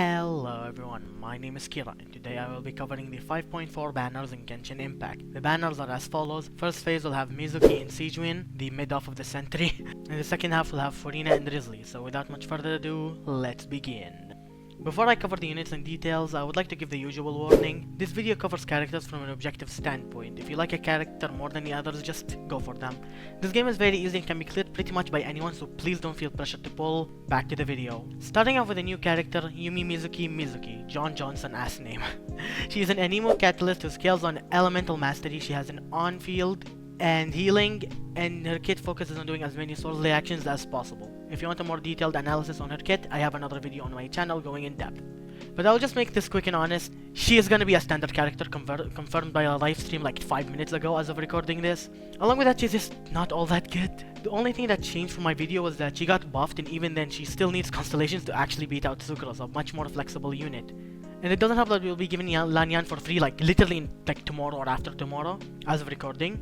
Hello everyone, my name is Kira and today I will be covering the 5.4 banners in Genshin Impact. The banners are as follows. First phase will have Mizuki and Sigewinne, the mid-off of the century, and the second half will have Furina and Wriothesley. So without much further ado, let's begin. Before I cover the units and details, I would like to give the usual warning. This video covers characters from an objective standpoint. If you like a character more than the others, just go for them. This game is very easy and can be cleared pretty much by anyone, so please don't feel pressured to pull. Back to the video. Starting off with a new character, Yumi Mizuki, John Johnson ass name. She is an Anemo Catalyst who scales on Elemental Mastery. She has an on-field and healing, and her kit focuses on doing as many sword reactions as possible. If you want a more detailed analysis on her kit, I have another video on my channel going in depth. But I'll just make this quick and honest. She is gonna be a standard character confirmed by a live stream like 5 minutes ago as of recording this. Along with that, she's just not all that good. The only thing that changed from my video was that she got buffed, and even then she still needs constellations to actually beat out Sucrose, a much more flexible unit. And it doesn't help that we'll be giving Lanyan for free like literally in like tomorrow or after tomorrow as of recording.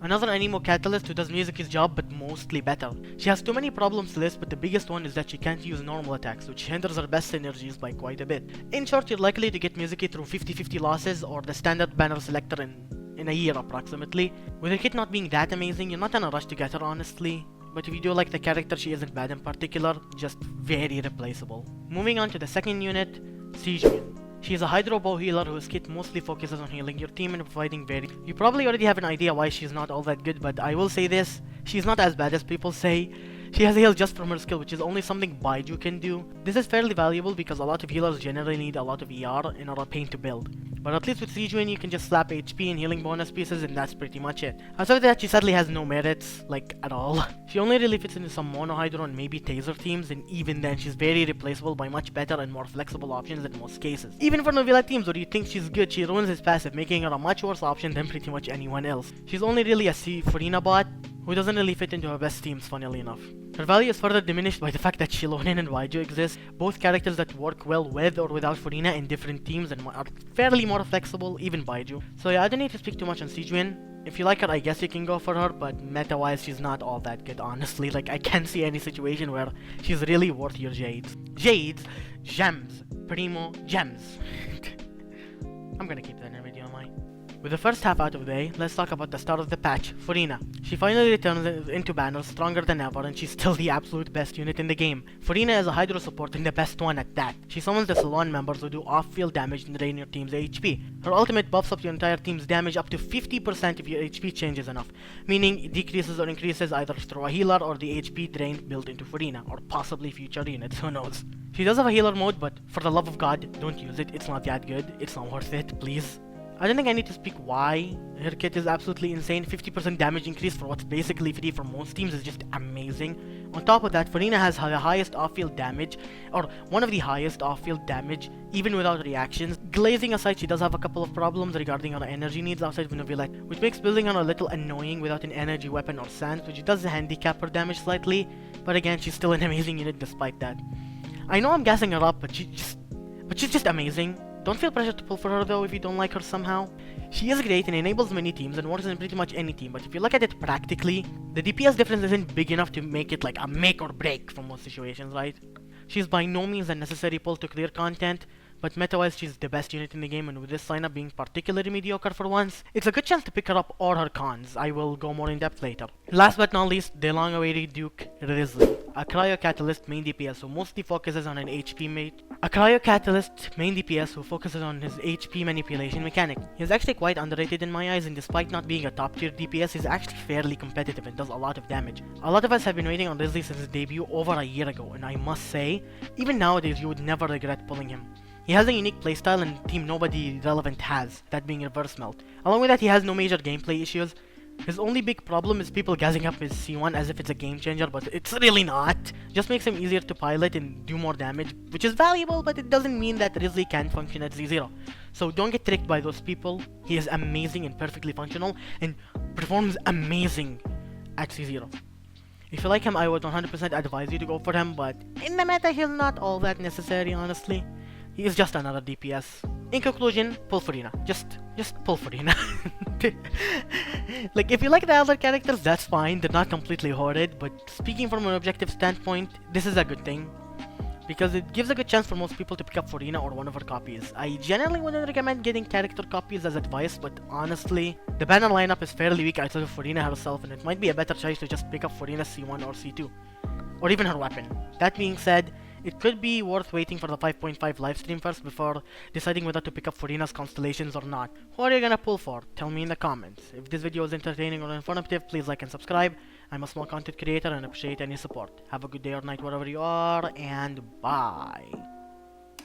Another Anemo Catalyst who does Mizuki's job but mostly better. She has too many problems to list, but the biggest one is that she can't use normal attacks, which hinders her best synergies by quite a bit. In short, you're likely to get Mizuki through 50-50 losses or the standard banner selector in a year approximately. With her kit not being that amazing, you're not in a rush to get her honestly. But if you do like the character, she isn't bad in particular, just very replaceable. Moving on to the second unit, Sigewinne. She is a Hydro Bow healer whose kit mostly focuses on healing your team and providing very... You probably already have an idea why she's not all that good, but I will say this. She's not as bad as people say. She has heal just from her skill, which is only something Baiju can do. This is fairly valuable because a lot of healers generally need a lot of ER and are a pain to build. But at least with Sigewinne you can just slap HP and healing bonus pieces and that's pretty much it. Outside of that, she sadly has no merits, like at all. She only really fits into some Mono Hydro and maybe Taser teams, and even then she's very replaceable by much better and more flexible options in most cases. Even for Novilla teams where you think she's good, she ruins his passive, making her a much worse option than pretty much anyone else. She's only really a Furina bot who doesn't really fit into her best teams, funnily enough. Her value is further diminished by the fact that Shilonen and Baiju exist, both characters that work well with or without Furina in different teams and are fairly more flexible, even Baiju. So yeah, I don't need to speak too much on Sigewinne. If you like her, I guess you can go for her, but meta-wise, she's not all that good, honestly. Like, I can't see any situation where she's really worth your Jades. Jades? Gems. Primo Gems. I'm gonna keep that in a video online. With the first half out of the way, let's talk about the start of the patch, Furina. She finally returns into banners stronger than ever, and she's still the absolute best unit in the game. Furina is a Hydro support and the best one at that. She summons the Salon members who do off-field damage and drain your team's HP. Her ultimate buffs up your entire team's damage up to 50% if your HP changes enough, meaning it decreases or increases either through a healer or the HP drain built into Furina, or possibly future units, who knows. She does have a healer mode, but for the love of God, don't use it. It's not that good. It's not worth it, please. I don't think I need to speak why her kit is absolutely insane. 50% damage increase for what's basically free for most teams is just amazing. On top of that, Furina has the highest off-field damage, or one of the highest off-field damage, even without reactions. Glazing aside, she does have a couple of problems regarding her energy needs outside of Novilla, which makes building her a little annoying without an energy weapon or sands, which does handicap her damage slightly, but again, she's still an amazing unit despite that. I know I'm gassing her up, but she's just amazing. Don't feel pressure to pull for her though if you don't like her somehow. She is great and enables many teams and works in pretty much any team, but if you look at it practically, the DPS difference isn't big enough to make it like a make or break for most situations, right? She's by no means a necessary pull to clear content, but meta-wise she's the best unit in the game, and with this lineup being particularly mediocre for once, it's a good chance to pick her up or her cons. I will go more in depth later. Last but not least, the long-awaited Duke Wriothesley, a Cryo Catalyst main DPS who mostly focuses on an HP mate. A Cryo Catalyst main DPS who focuses on his HP manipulation mechanic. He's actually quite underrated in my eyes, and despite not being a top tier DPS, he's actually fairly competitive and does a lot of damage. A lot of us have been waiting on Wriothesley since his debut over a year ago, and I must say, even nowadays you would never regret pulling him. He has a unique playstyle and team nobody relevant has, that being Reverse Melt. Along with that, he has no major gameplay issues. His only big problem is people gassing up his C1 as if it's a game changer, but it's really not. Just makes him easier to pilot and do more damage, which is valuable, but it doesn't mean that Wriothesley can't function at Z0. So don't get tricked by those people. He is amazing and perfectly functional, and performs amazing at C0. If you like him, I would 100% advise you to go for him, but in the meta, he's not all that necessary, honestly. He is just another DPS. In conclusion, pull Furina. Just pull Furina. Like, if you like the other characters, that's fine. They're not completely horrid, but speaking from an objective standpoint, this is a good thing. because it gives a good chance for most people to pick up Furina or one of her copies. I generally wouldn't recommend getting character copies as advice, but honestly, the banner lineup is fairly weak outside of Furina herself, and it might be a better choice to just pick up Furina C1 or C2, or even her weapon. That being said, it could be worth waiting for the 5.5 livestream first before deciding whether to pick up Furina's constellations or not. Who are you gonna pull for? Tell me in the comments. If this video is entertaining or informative, please like and subscribe. I'm a small content creator and appreciate any support. Have a good day or night wherever you are, and bye.